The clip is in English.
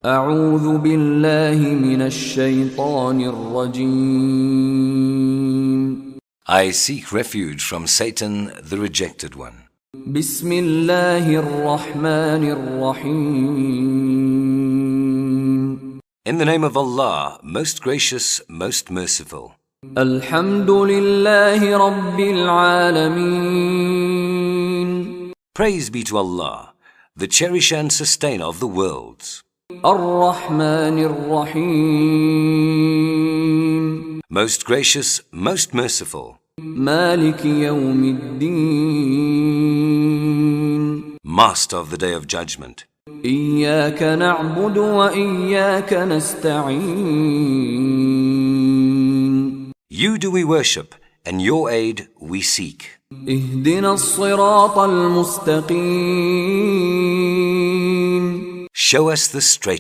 أعوذ بالله من الشيطان الرجيم. I seek refuge from Satan, the rejected one. بسم الله الرحمن الرحيم. In the name of Allah, most gracious, most merciful. الحمد لله رب العالمين. Praise be to Allah, the cherisher and sustainer of the worlds. الرحمن الرحيم. Most gracious, most merciful. مالك يوم الدين. Master of the day of judgment. إياك نعبد وإياك نستعين. You do we worship, and your aid we seek. اهدنا الصراط المستقيم. Show us the straight